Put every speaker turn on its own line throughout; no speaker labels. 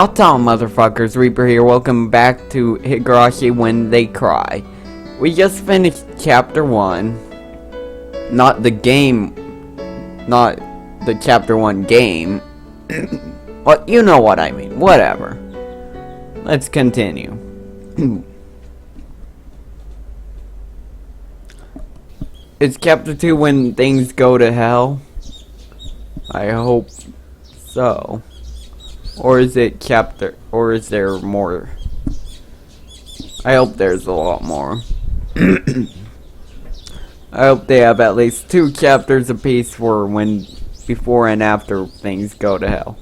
I'll tell 'em, motherfuckers. Reaper here. Welcome back to Higurashi When They Cry. We just finished chapter 1. Not the game. Not the chapter 1 game. Well, you know what I mean. Whatever. Let's continue. It's chapter 2 when things go to hell? I hope so. Or is it chapter, or is there more? I hope there's a lot more. I hope they have at least 2 chapters apiece for when, before and after things go to hell.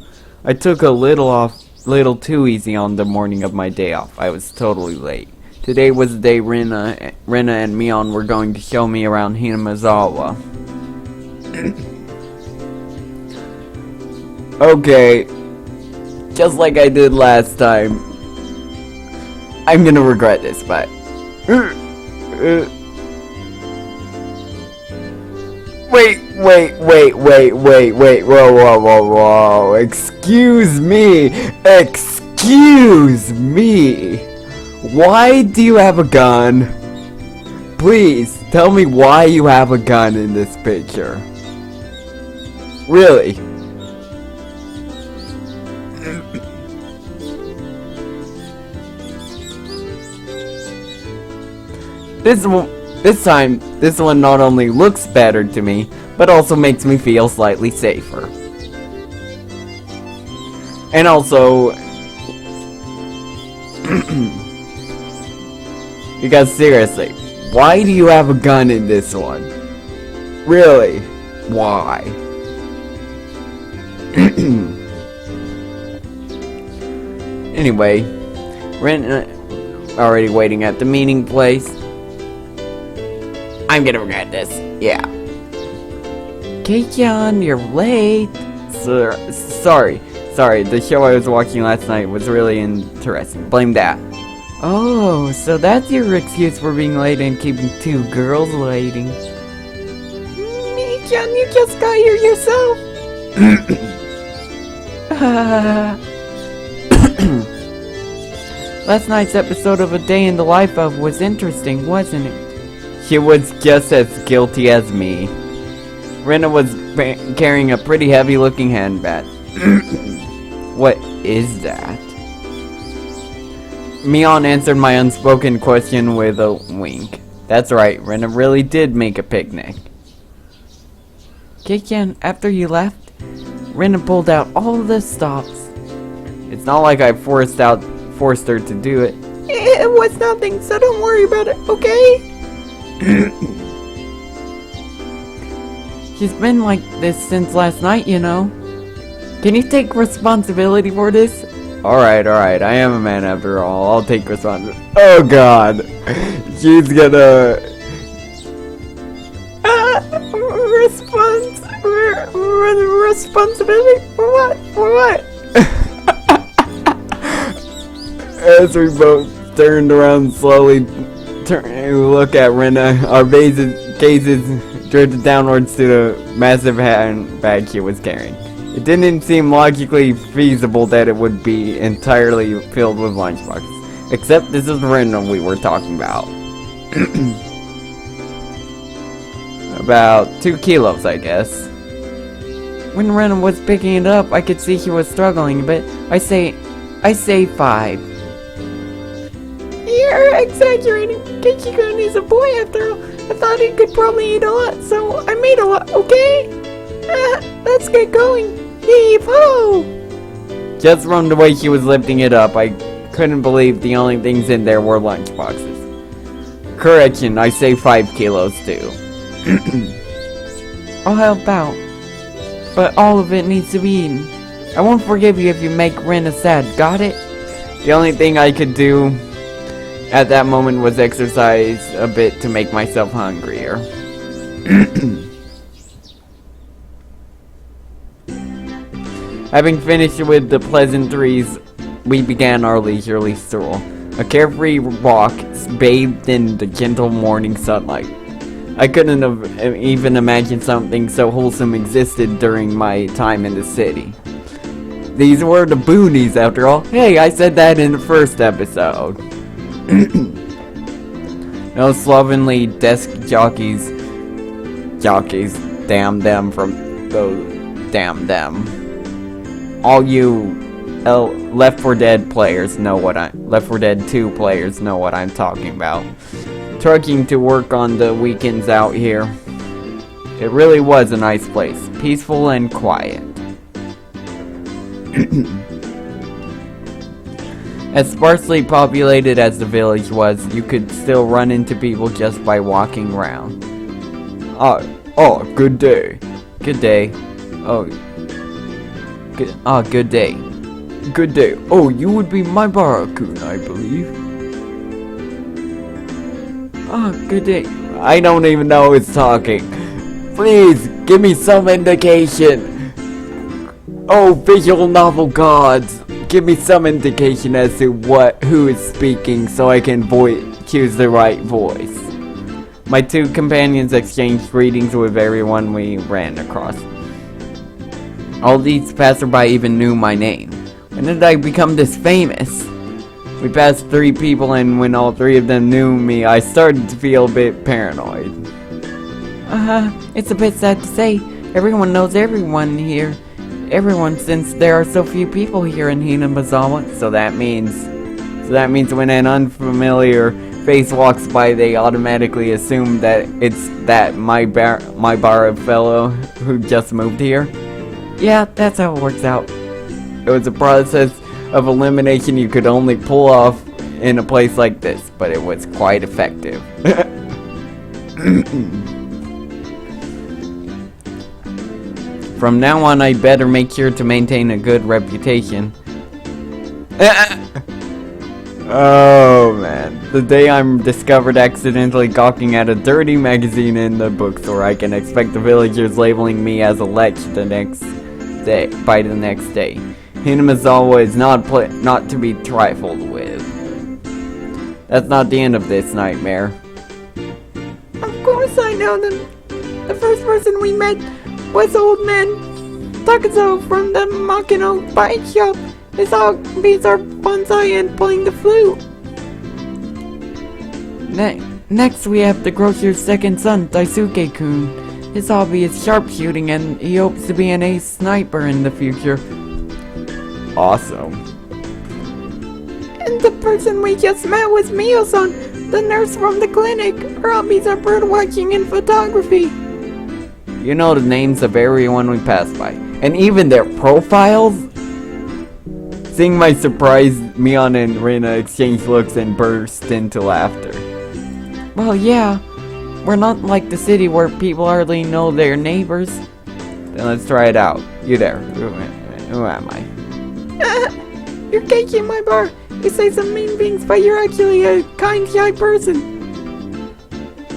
I took a little too easy on the morning of my day off. I was totally late. Today was the day Rena and Mion were going to show me around Hinamazawa. Okay. Just like I did last time. I'm gonna regret this, but... Wait, whoa, excuse me, why do you have a gun? Please, tell me why you have a gun in this picture. Really? This one not only looks better to me, but also makes me feel slightly safer. And also, because seriously, why do you have a gun in this one? Really? Why? Anyway, Ren already waiting at the meeting place. I'm gonna regret this. Yeah. Kei-chan, you're late. Sorry. The show I was watching last night was really interesting. Blame that. Oh, so that's your excuse for being late and keeping 2 girls waiting. Mii-chan, you just got here yourself. Last night's episode of A Day in the Life of was interesting, wasn't it? She was just as guilty as me. Rena was carrying a pretty heavy-looking handbag. What is that? Mion answered my unspoken question with a wink. That's right, Rena really did make a picnic. Kei-chan, after you left, Rena pulled out all the stops. It's not like I forced her to do it. It was nothing, so don't worry about it, okay? She's been like this since last night, you know. Can you take responsibility for this? Alright, I am a man after all. I'll take responsibility. Oh god. She's gonna... Responsibility? For what? As we both turned around slowly, look at Rena, our gazes drifted downwards to the massive handbag she was carrying. It didn't seem logically feasible that it would be entirely filled with lunchboxes. Except this is Rena we were talking about. About 2 kilos, I guess. When Rena was picking it up, I could see she was struggling a bit. I say 5. You're exaggerating. Kenshi-kun is a boy after all. I thought he could probably eat a lot, so I made a lot, okay? Let's get going. Heave-ho! Just from the way she was lifting it up, I couldn't believe the only things in there were lunchboxes. Correction, I say 5 kilos too. I'll help out. But all of it needs to be eaten. I won't forgive you if you make Rena sad, got it? The only thing I could do at that moment was exercise a bit to make myself hungrier. Having finished with the pleasantries, we began our leisurely stroll. A carefree walk bathed in the gentle morning sunlight. I couldn't have even imagined something so wholesome existed during my time in the city. These were the boonies after all. Hey, I said that in the first episode. No slovenly desk jockeys. Damn them from those. Damn them. All you Left 4 Dead players know what Left 4 Dead 2 players know what I'm talking about. Trucking to work on the weekends out here. It really was a nice place. Peaceful and quiet. As sparsely populated as the village was, you could still run into people just by walking around. Good day. Good day. Good day. Good day. Oh, you would be my Barakun, I believe. Good day. I don't even know who's talking. Please, give me some indication. Oh, visual novel gods, give me some indication as to who is speaking so I can choose the right voice. My two companions exchanged greetings with everyone we ran across. All these passerby even knew my name. When did I become this famous? We passed 3 people, and when all 3 of them knew me, I started to feel a bit paranoid.
It's a bit sad to say. Everyone knows everyone here. Everyone, since there are so few people here in Hinamazawa.
So that means when an unfamiliar face walks by, they automatically assume that it's that my bar fellow who just moved here?
Yeah, that's how it works out.
It was a process of elimination you could only pull off in a place like this, but it was quite effective. From now on, I'd better make sure to maintain a good reputation. Oh man, the day I'm discovered accidentally gawking at a dirty magazine in the bookstore, I can expect the villagers labeling me as a lech the next day. Hinamazawa is not to be trifled with. That's not the end of this nightmare.
Of course I know them. The first person we met was old man Takazo from the Makino bike shop. His hobbies are bonsai and playing the flute. Next we have the grocer's second son, Daisuke-kun. His hobby is sharpshooting and he hopes to be an ace sniper in the future.
Awesome.
And the person we just met was Mio-san, the nurse from the clinic. Her hobbies are bird watching and photography.
You know the names of everyone we pass by, and even their profiles? Seeing my surprise, Mion and Rina exchange looks and burst into laughter.
Well, yeah. We're not like the city where people hardly know their neighbors.
Then let's try it out. You there. Who am I?
You're Keiki, my bar. You say some mean things, but you're actually a kind, shy person.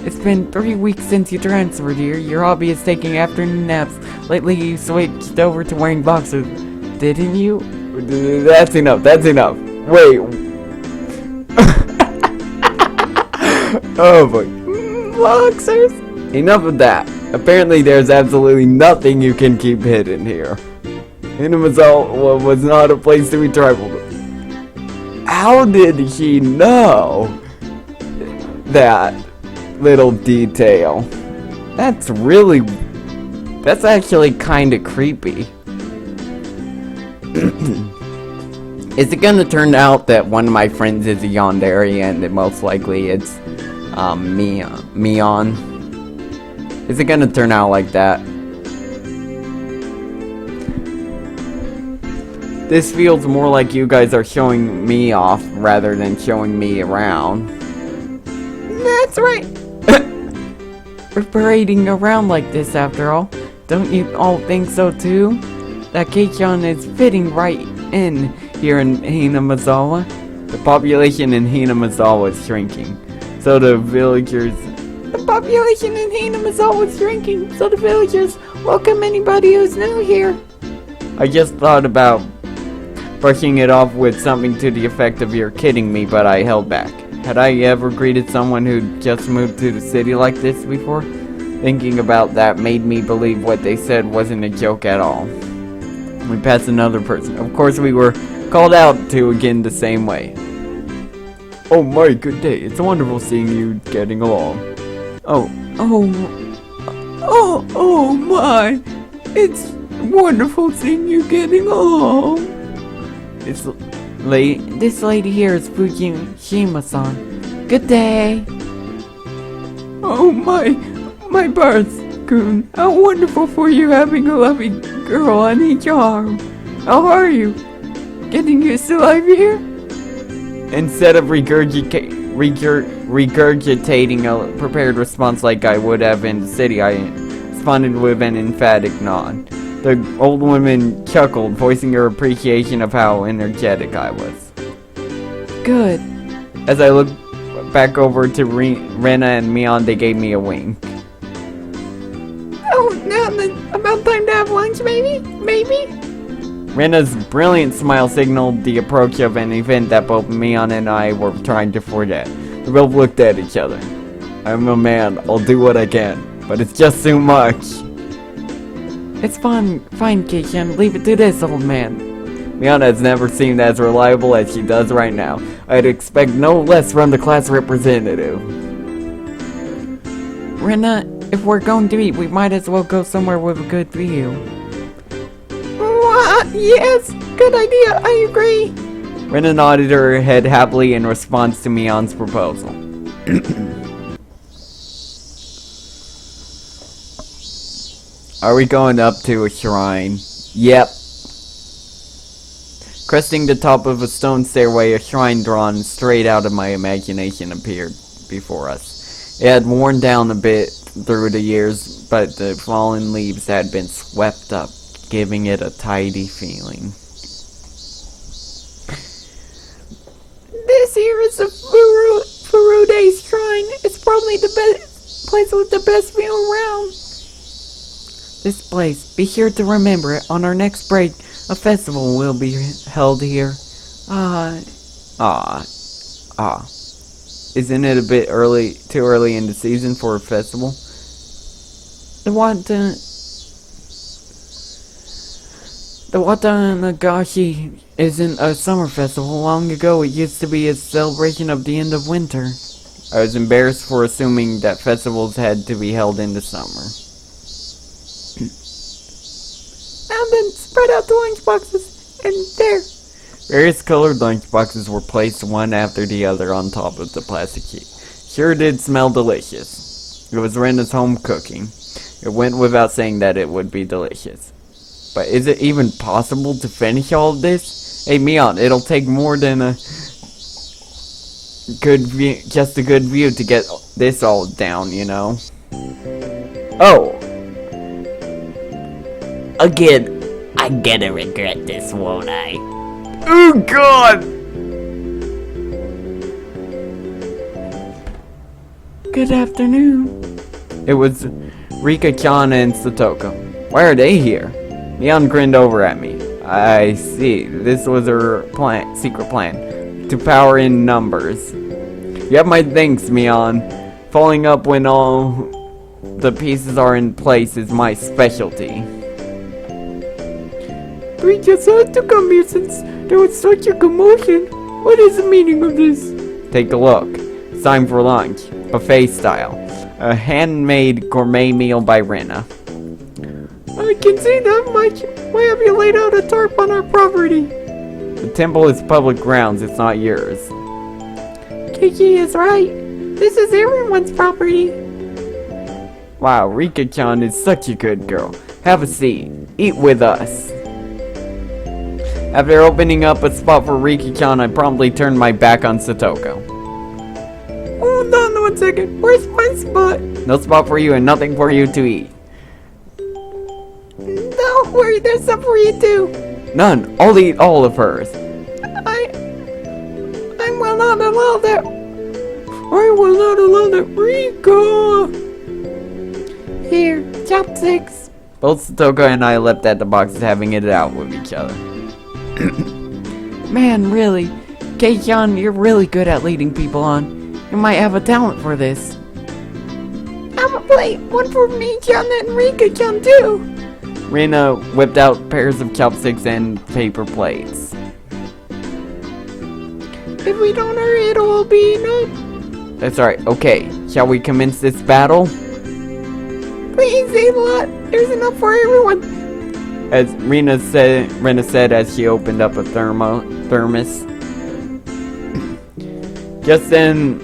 It's been 3 weeks since you transferred here. Your hobby is taking afternoon naps. Lately you switched over to wearing boxers. Didn't you?
That's enough. Wait. Oh boy.
Boxers?
Enough of that. Apparently there's absolutely nothing you can keep hidden here. Hinamazawa was not a place to be trifled with. How did he know that little detail? That's actually kinda creepy. Is it gonna turn out that one of my friends is a yandere and that most likely it's Mion? Is it gonna turn out like that? This feels more like you guys are showing me off rather than showing me around.
That's right. We're parading around like this after all. Don't you all think so too? That Keichan is fitting right in here in Hinamazawa.
The population in Hinamazawa is shrinking, so the villagers...
The population in Hinamazawa is shrinking, so the villagers welcome anybody who's new here.
I just thought about brushing it off with something to the effect of "you're kidding me," but I held back. Had I ever greeted someone who just moved to the city like this before? Thinking about that made me believe what they said wasn't a joke at all.
We passed another person. Of course, we were called out to again the same way. Oh my, good day. It's wonderful seeing you getting along. Oh my. It's wonderful seeing you getting along. This lady here is Fukushima-san. Good day. Oh my Barth-kun. How wonderful for you having a lovely girl on each arm. How are you? Getting used to life here? Instead of regurgitating a prepared response like I would have in the city, I responded with an emphatic nod. The old woman chuckled, voicing her appreciation of how energetic I was. Good. As I looked back over to Rena and Mion, they gave me a wink.
Oh, now then, about time to have lunch, maybe? Maybe?
Rena's brilliant smile signaled the approach of an event that both Mion and I were trying to forget. We both looked at each other. I'm a man, I'll do what I can, but it's just too much. It's fine, Keishan, leave it to this old man. Mion has never seemed as reliable as she does right now. I'd expect no less from the class representative. Rena, if we're going to eat, we might as well go somewhere with a good view.
Yes, good idea, I agree.
Rena nodded her head happily in response to Mion's proposal. Are we going up to a shrine? Yep. Cresting the top of a stone stairway, a shrine drawn straight out of my imagination appeared before us. It had worn down a bit through the years, but the fallen leaves had been swept up, giving it a tidy feeling.
This here is the Furude Shrine. It's probably the best place with the best view around.
This place, be sure to remember it. On our next break, a festival will be held here. Isn't it a bit too early in the season for a festival? The Onikakushi isn't a summer festival. Long ago, it used to be a celebration of the end of winter. I was embarrassed for assuming that festivals had to be held in the summer.
Now then, spread out the lunchboxes, and there.
Various colored lunchboxes were placed one after the other on top of the plastic sheet. Sure did smell delicious. It was Rena's home cooking. It went without saying that it would be delicious. But is it even possible to finish all of this? Hey, Mion, it'll take more than a good view, just a good view to get this all down, you know? Oh! Again, I'm gonna regret this, won't I? Oh, God! Good afternoon. It was Rika-chan and Satoko. Why are they here? Mion grinned over at me. I see. This was her secret plan. To power in numbers. You have my thanks, Mion. Following up when all the pieces are in place is my specialty.
We just had to come here since there was such a commotion. What is the meaning of this?
Take a look. It's time for lunch. Buffet style. A handmade gourmet meal by Rena.
I can see that much. Why have you laid out a tarp on our property?
The temple is public grounds, it's not yours.
Kiki is right. This is everyone's property.
Wow, Rika-chan is such a good girl. Have a seat. Eat with us. After opening up a spot for Rika-chan, I promptly turned my back on Satoko.
Hold on 1 second. Where's my spot?
No spot for you and nothing for you to eat.
Don't worry, there's some for you too.
None. I'll eat all of hers.
I will not allow that. I will not allow that, Rika. Here, chopsticks.
Both Satoko and I leapt at the boxes, having it out with each other. Man, really, Kei-chan, you're really good at leading people on. You might have a talent for this.
I'm a plate. One for me, Chan, and Rika-chan too.
Rina whipped out pairs of chopsticks and paper plates.
If we don't hurry, it'll all be enough.
That's right. Okay, shall we commence this battle?
Please, eat a lot. There's enough for everyone.
As Rina said as she opened up a thermos. Just then,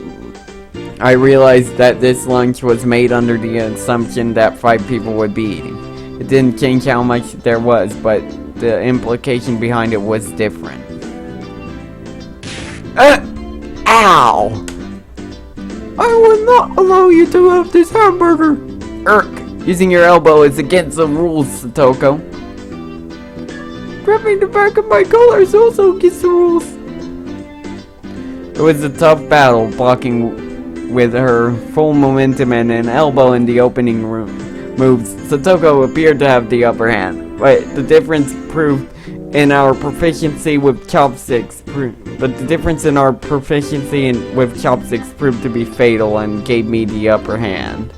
I realized that this lunch was made under the assumption that 5 people would be eating. It didn't change how much there was, but the implication behind it was different. Ow!
I will not allow you to have this hamburger.
Using your elbow is against the rules, Satoko.
Grabbing the back of my collar is also against the rules.
It was a tough battle, blocking with her full momentum and an elbow in the opening moves. Satoko appeared to have the upper hand, but the difference in our proficiency with chopsticks proved to be fatal and gave me the upper hand.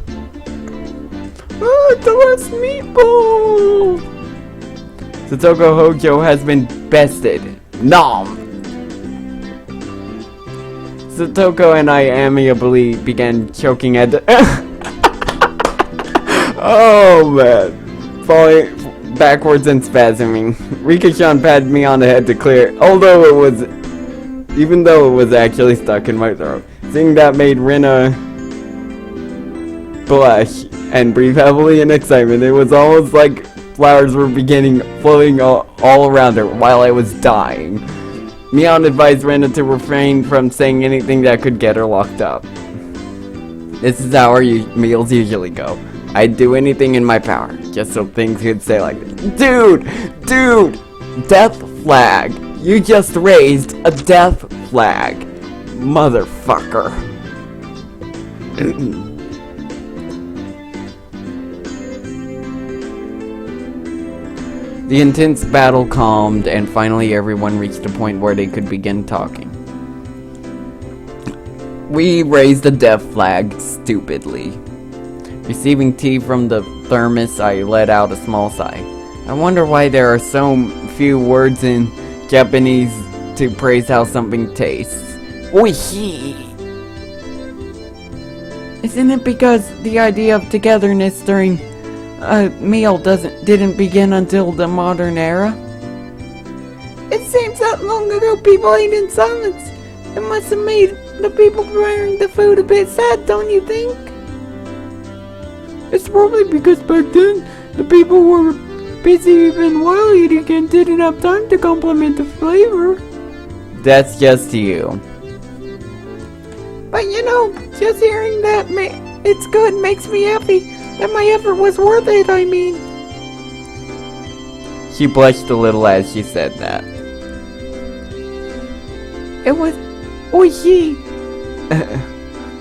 Oh, the last meatball!
Satoko Hojo has been bested. Nom! Satoko and I amiably began choking at the oh man. Falling backwards and spasming. Rika-chan patted me on the head to clear it, even though it was actually stuck in my throat. Seeing that made Rina blush and breathe heavily in excitement. It was almost like flowers were floating all around her while I was dying. Mion advised Rina to refrain from saying anything that could get her locked up. This is how our meals usually go. I'd do anything in my power, just so things could stay like this. Dude! Death flag! You just raised a death flag! Motherfucker! The intense battle calmed, and finally everyone reached a point where they could begin talking. We raised the death flag stupidly. Receiving tea from the thermos, I let out a small sigh. I wonder why there are so few words in Japanese to praise how something tastes. Oishi!
Isn't it because the idea of togetherness during a meal didn't begin until the modern era? It seems that long ago people ate in silence. It must have made the people preparing the food a bit sad, don't you think? It's probably because back then the people were busy even while eating and didn't have time to compliment the flavor.
That's just you.
But you know, just hearing that it's good makes me happy. That my effort was worth it, I mean.
She blushed a little as she said that.
It was oishi.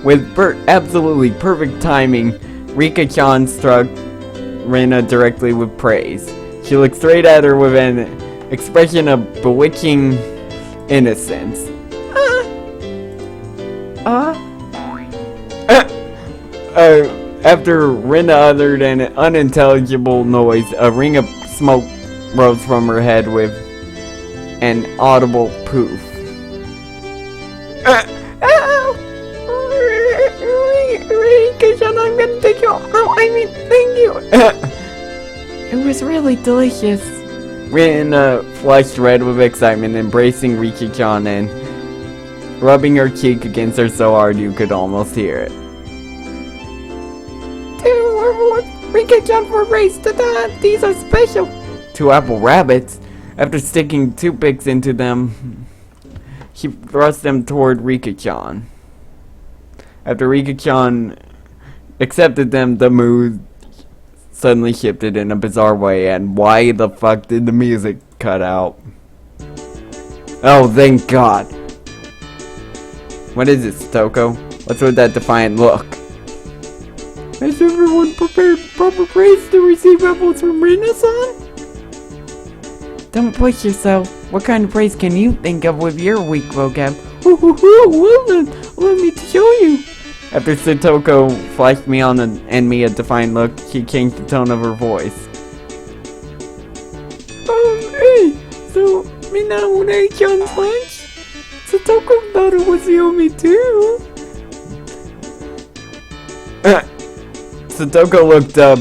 With absolutely perfect timing, Rika-chan struck Rina directly with praise. She looked straight at her with an expression of bewitching innocence. After Rina uttered an unintelligible noise, a ring of smoke rose from her head with an audible poof.
I'm gonna take you out. Thank you. It was really delicious.
Rina flushed red with excitement, embracing Rika-chan and rubbing her cheek against her so hard you could almost hear it.
Rika-chan for race to that. These are special.
2 apple rabbits. After sticking toothpicks into them, she thrust them toward Rika-chan. After Rika-chan accepted them, the mood suddenly shifted in a bizarre way, and why the fuck did the music cut out? Oh, thank God. What is it, Stoko? What's with that defiant look?
Has everyone prepared proper praise to receive apples from Rina-san? Don't push yourself. What kind of praise can you think of with your weak vocab? Well then, let me show you.
After Satoko flashed me on and me a defiant look, she changed the tone of her voice.
want to eat John's lunch? Satoko thought it was yummy too.
Satoko looked up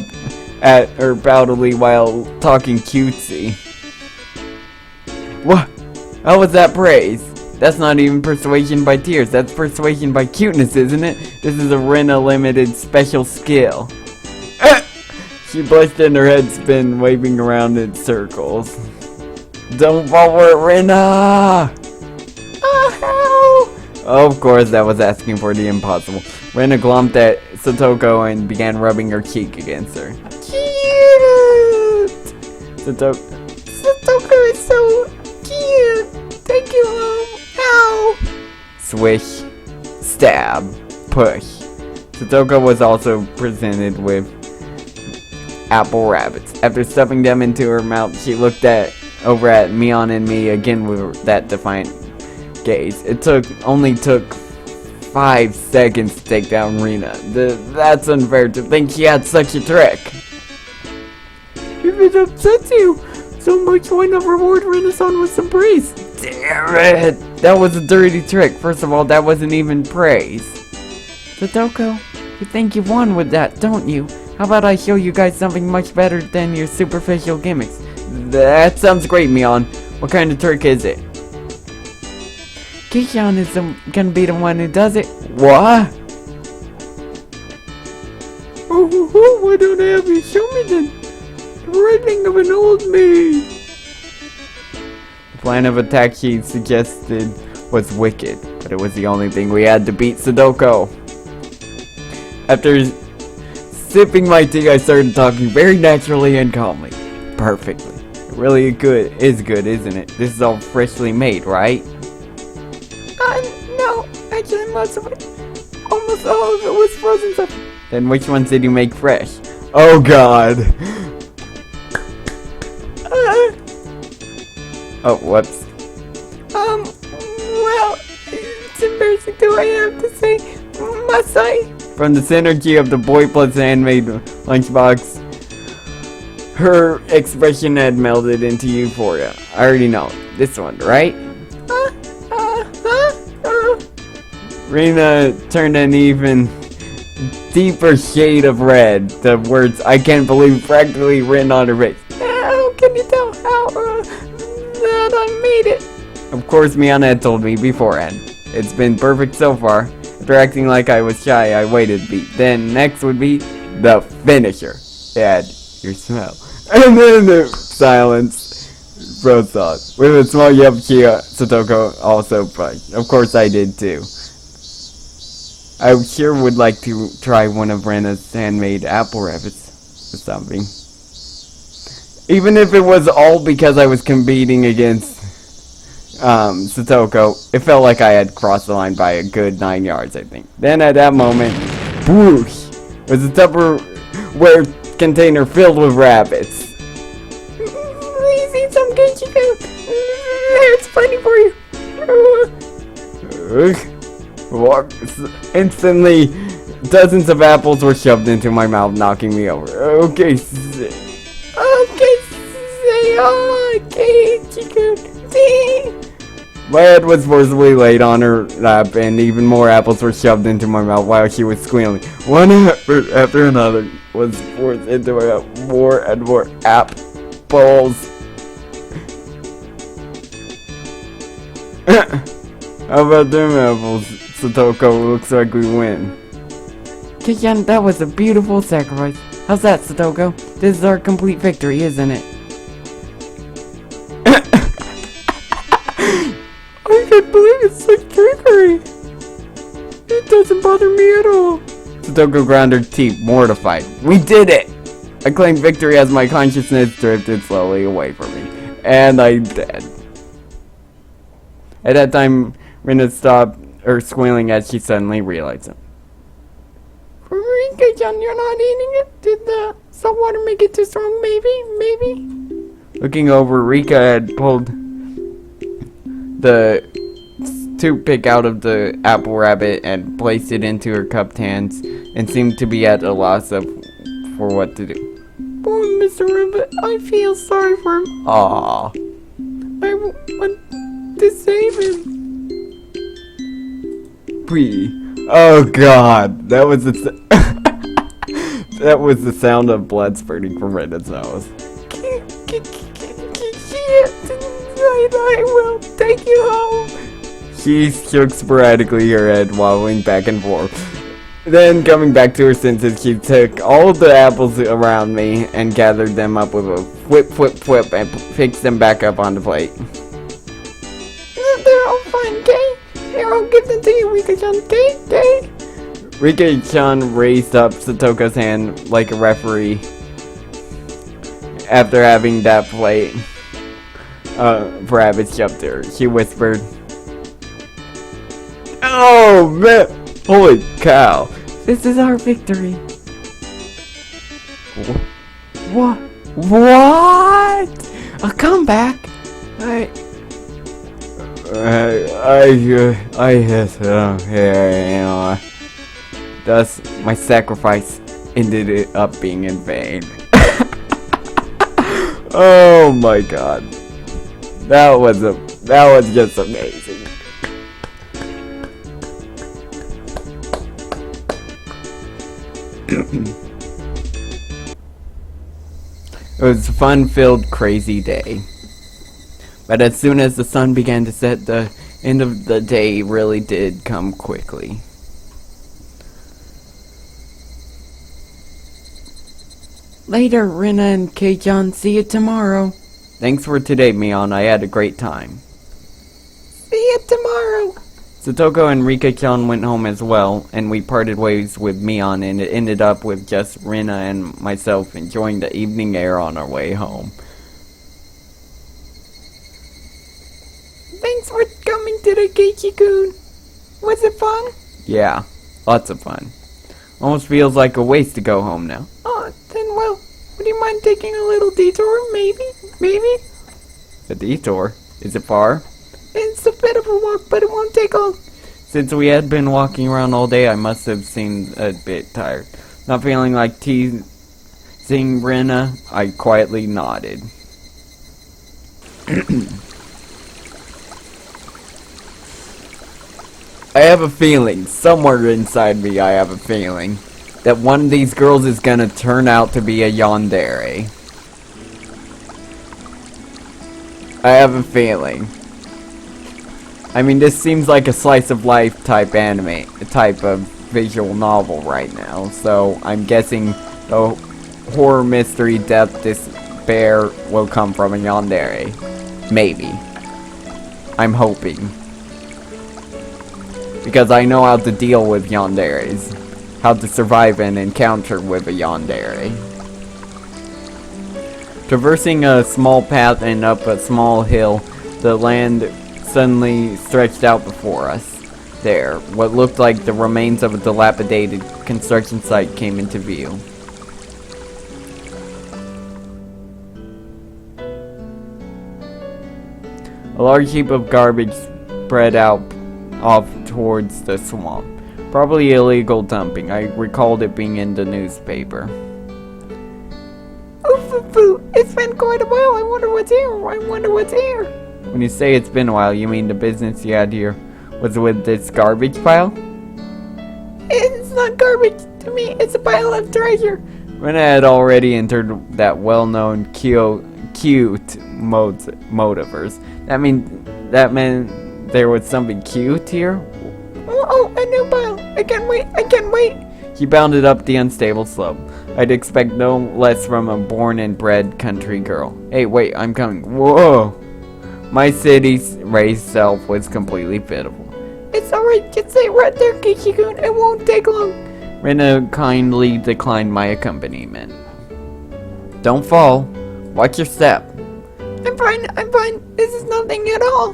at her proudly while talking cutesy. What? How was that praise? That's not even persuasion by tears, that's persuasion by cuteness, isn't it? This is a Rena limited special skill. She blushed and her head spin, waving around in circles. Don't fall for it, Rena! Of course, that was asking for the impossible. Rena glomped at Satoko and began rubbing her cheek against her.
Cute! Satoko is so cute! Thank you, Mom! Ow!
Swish, stab, push. Satoko was also presented with apple rabbits. After stuffing them into her mouth, she looked over at Mion and me again with that defiant gaze. It only took 5 seconds to take down Rena. That's unfair to think she had such a trick.
If it upsets you so much, why not reward Renaissance with some praise?
Damn it! That was a dirty trick. First of all, that wasn't even praise.
Satoko, you think you won with that, don't you? How about I show you guys something much better than your superficial gimmicks?
That sounds great, Mion. What kind of trick is it?
Kishan is gonna be the one who does it.
What?
Oh, why don't I have you show me then? The writing of an old maid.
The plan of attack she suggested was wicked, but it was the only thing we had to beat Sadoko. After sipping my tea, I started talking very naturally and calmly. Perfectly. It really is good, isn't it? This is all freshly made, right?
No, actually most of it, almost all of it was frozen stuff.
Then which ones did you make fresh? Oh god! Oh, whoops.
Well, it's embarrassing too, I have to say, must I?
From the synergy of the boy plus handmade lunchbox, her expression had melded into euphoria. I already know. This one, right? Rena turned an even deeper shade of red. The words "I can't believe" practically written on her face.
How can you tell how that I made it?
Of course, Miana had told me beforehand. It's been perfect so far. After acting like I was shy, I waited a beat. Then next would be the finisher. Add your smell. And then the silence. Rose sauce. With a small yelp, Satoko also flushed. Of course I did too. I sure would like to try one of Rena's handmade apple rabbits or something. Even if it was all because I was competing against Satoko, it felt like I had crossed the line by a good 9 yards, I think. Then at that moment, whoosh, was a Tupperware container filled with rabbits.
Please eat some kimchi food. It's funny for you.
Instantly, dozens of apples were shoved into my mouth, knocking me over. Okay,
say chicken.
my head was forcibly laid on her lap, and even more apples were shoved into my mouth while she was squealing. One after another was forced into my mouth. More and more apples. How about them apples? Satoko, looks like we win.
Kishan, that was a beautiful sacrifice. How's that, Satoko? This is our complete victory, isn't it?
I can't believe it's like trickery. It doesn't bother me at all.
Satoko ground her teeth, mortified. We did it! I claimed victory as my consciousness drifted slowly away from me. And I did. At that time, Rena stopped her squealing as she suddenly realized it.
Rika-chan, you're not eating it? Did the salt water make it too strong? Maybe?
Looking over, Rika had pulled the toothpick out of the apple rabbit and placed it into her cupped hands and seemed to be at a loss for what to do.
Poor Mr. Rabbit, I feel sorry for him.
Aww.
to save him.
Oh god, that was the that was the sound of blood spurting from Rena's nose.
I will take you home.
She shook sporadically her head, wobbling back and forth. Then, coming back to her senses, she took all of the apples around me and gathered them up with a whip and picked them back up on the plate.
They're all fine, okay? Here, I'll give them to you, Rika-chan, okay?
Rika-chan raised up Satoka's hand like a referee after having that plate ravaged up there. She whispered, "Oh man, holy cow.
This is our victory.
What?
A comeback?
Thus, my sacrifice ended up being in vain." Oh my god. That was just amazing. It was a fun-filled, crazy day. But as soon as the sun began to set, the end of the day really did come quickly.
Later, Rina and Kei-chan. See you tomorrow.
Thanks for today, Mion. I had a great time.
See you tomorrow.
Satoko and Rika-chan went home as well, and we parted ways with Mion, and it ended up with just Rina and myself enjoying the evening air on our way home.
Thanks for coming today, Keiichi-kun. Was it fun?
Yeah, lots of fun. Almost feels like a waste to go home now.
Oh, then well, would you mind taking a little detour, maybe?
A detour? Is it far?
It's a bit of a walk, but it won't take long.
Since we had been walking around all day, I must have seemed a bit tired. Not feeling like teasing Rina, I quietly nodded. I have a feeling, somewhere inside me I have a feeling, that one of these girls is gonna turn out to be a yandere. I have a feeling. I mean, this seems like a slice of life type anime, type of visual novel right now, so I'm guessing the horror, mystery, death, despair will come from a yandere. Maybe. I'm hoping. Because I know how to deal with yanderes. How to survive an encounter with a yandere. Traversing a small path and up a small hill, the land suddenly stretched out before us. There, what looked like the remains of a dilapidated construction site came into view. A large heap of garbage spread out off towards the swamp. Probably illegal dumping. I recalled it being in the newspaper.
Oof, it's been quite a while. I wonder what's here.
When you say it's been a while, you mean the business you had here was with this garbage pile?
It's not garbage to me. It's a pile of treasure.
Rena had already entered that well-known cute motiverse. That meant there was something cute here?
Oh, a new pile. I can't wait.
She bounded up the unstable slope. I'd expect no less from a born and bred country girl. Hey, wait, I'm coming. Whoa! My city's raised self was completely pitiful.
It's alright, just stay right there, Keiichi-kun. It won't take long.
Rena kindly declined my accompaniment. Don't fall. Watch your step.
I'm fine. This is nothing at all.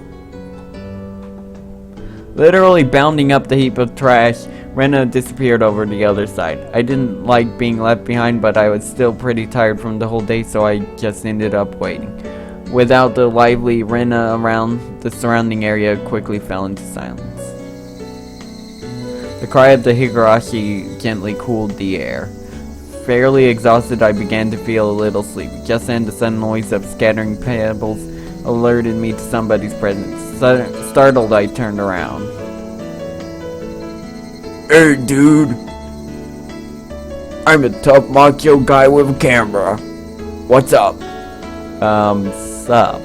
Literally bounding up the heap of trash, Rena disappeared over the other side. I didn't like being left behind, but I was still pretty tired from the whole day, so I just ended up waiting. Without the lively Rena around, the surrounding area quickly fell into silence. The cry of the Higurashi gently cooled the air. Fairly exhausted, I began to feel a little sleepy. Just then, the sudden noise of scattering pebbles
alerted me to somebody's presence. Startled, I turned around.
Hey, dude. I'm a tough macho guy with a camera. What's up?
Sup?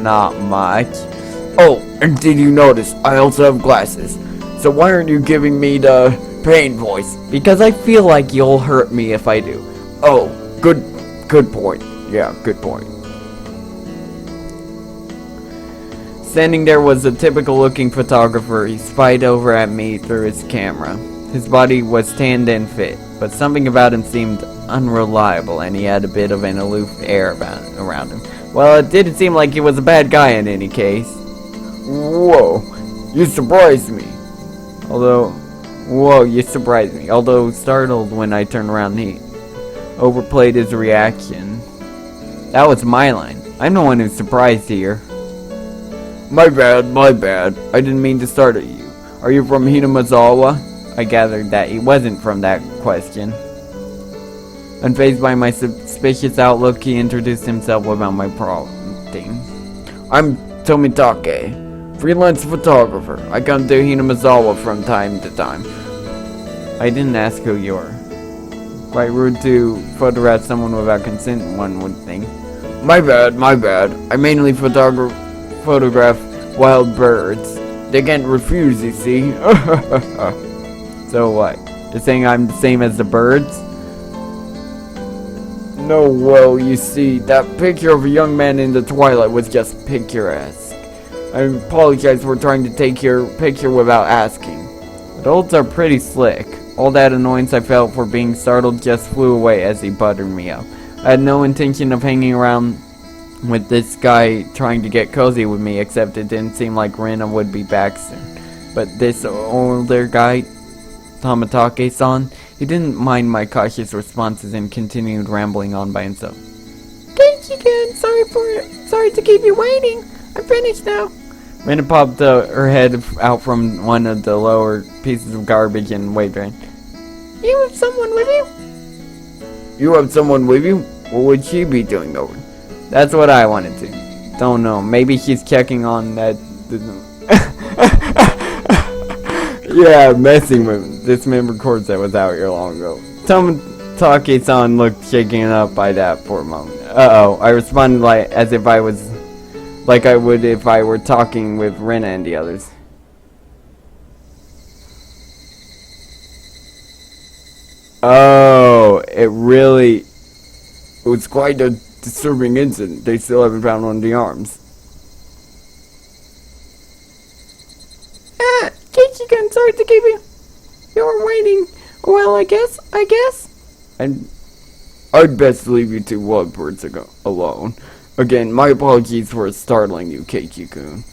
Not much.
Oh, and did you notice I also have glasses? So why aren't you giving me the pain voice?
Because I feel like you'll hurt me if I do.
Oh, good point. Yeah, good point.
Standing there was a typical-looking photographer. He spied over at me through his camera. His body was tanned and fit, but something about him seemed unreliable, and he had a bit of an aloof air around him. Well, it didn't seem like he was a bad guy in any case.
Whoa, you surprised me.
You surprised me. Although startled when I turned around, he overplayed his reaction. That was my line. I'm the one who's surprised here.
My bad. I didn't mean to startle you. Are you from Hinamazawa?
I gathered that he wasn't from that question. Unfazed by my suspicious outlook, he introduced himself without my prompting.
I'm Tomitake, freelance photographer. I come to Hinamazawa from time to time.
I didn't ask who you were. Quite rude to photograph someone without consent, one would think.
My bad. I mainly photograph wild birds. They can't refuse, you see.
So what? You're saying I'm the same as the birds?
No, well, you see, that picture of a young man in the twilight was just picturesque. I apologize for trying to take your picture without asking.
Adults are pretty slick. All that annoyance I felt for being startled just flew away as he buttered me up. I had no intention of hanging around with this guy trying to get cozy with me, except it didn't seem like Rena would be back soon. But this older guy, Tomitake-san, he didn't mind my cautious responses and continued rambling on by himself.
Keiichi-kun, sorry to keep you waiting. I'm finished now.
Rena popped her head out from one of the lower pieces of garbage and waved her in.
You have someone with you?
You have someone with you? What would she be doing over?
That's what I wanted to. Don't know. Maybe she's checking on that.
Yeah, messing with this member chords that was out here long ago.
Tomitake-san looked shaken up by that for a moment. Uh-oh. I responded as if I was like I would if I were talking with Rena and the others.
Oh, it was quite a disturbing incident. They still haven't found one of the arms.
Keiichi-kun, sorry to keep you were waiting. Well, I guess.
And I'd best leave you two wild birds alone. Again, my apologies for startling you, Keiichi-kun.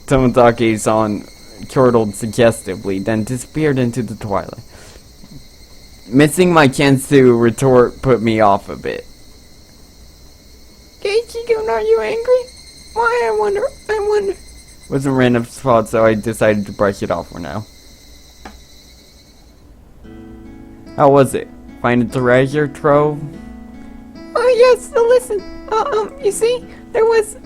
Tomitake-san chortled suggestively, then disappeared into the twilight. Missing my chance to retort put me off a bit.
Keiichi-kun, are you angry? Why, I wonder.
Wasn't Rena's fault, so I decided to brush it off for now. How was it? Find a treasure trove?
Oh, yes, so listen. You see, there was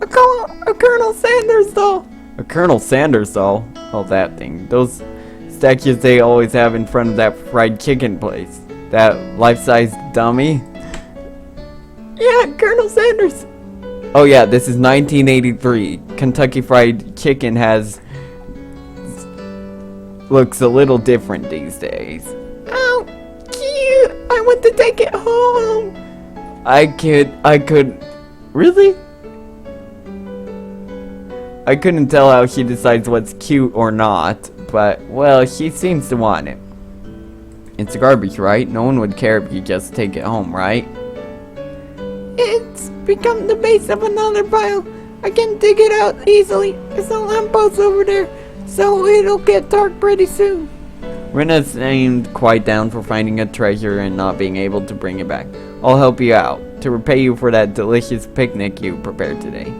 a Colonel Sanders doll.
A Colonel Sanders doll? Oh, that thing. Those statues they always have in front of that fried chicken place. That life-size dummy?
Yeah, Colonel Sanders.
Oh yeah, this is 1983. Kentucky Fried Chicken looks a little different these days.
Oh, cute. I want to take it home.
I could... Really? I couldn't tell how she decides what's cute or not, but, well, she seems to want it. It's garbage, right? No one would care if you just take it home, right?
It's become the base of another pile. I can dig it out easily. There's a lamppost over there, so it'll get dark pretty soon.
Rena seemed quite down for finding a treasure and not being able to bring it back. I'll help you out, to repay you for that delicious picnic you prepared today.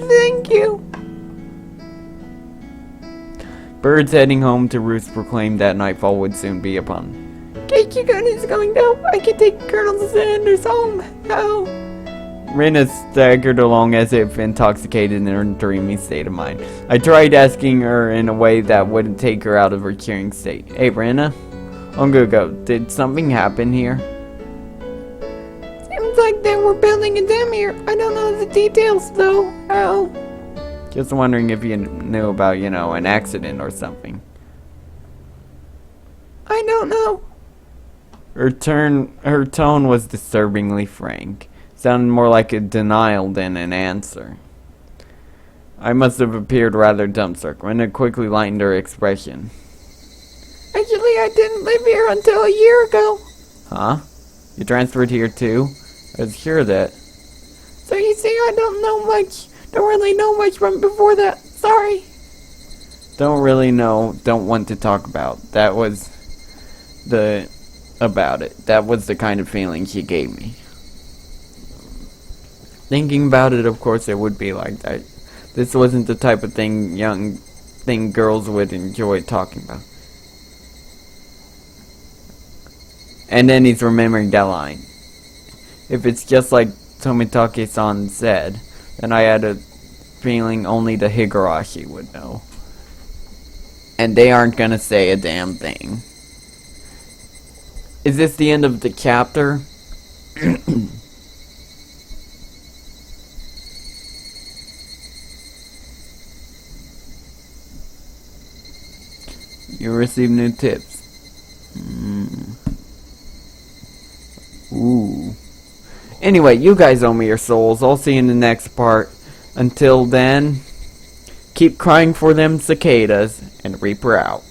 Thank you.
Birds heading home to roost proclaimed that nightfall would soon be upon them.
Keiichi-kun is going down. I can take Colonel Sanders home. Oh.
Rena staggered along as if intoxicated in her dreamy state of mind. I tried asking her in a way that wouldn't take her out of her curing state. Hey, Rena? Ongogo, did something happen here?
Seems like they were building a dam here. I don't know the details, though. Oh.
Just wondering if you knew about, an accident or something.
I don't know.
Her tone was disturbingly frank. Sounded more like a denial than an answer. I must have appeared rather dumbstruck. Rena quickly lightened her expression.
Actually, I didn't live here until a year ago.
Huh? You transferred here too? I was sure of that.
So you see, I don't really know much from before that. Sorry.
Don't really know, don't want to talk about. That was the kind of feeling she gave me. Thinking about it, of course, it would be like that. This wasn't the type of thing girls would enjoy talking about. And then he's remembering that line. If it's just like Tomitake-san said, then I had a feeling only the Higurashi would know. And they aren't gonna say a damn thing. Is this the end of the chapter? You receive new tips. Ooh. Anyway, you guys owe me your souls. I'll see you in the next part. Until then, keep crying for them cicadas, and Reaper out.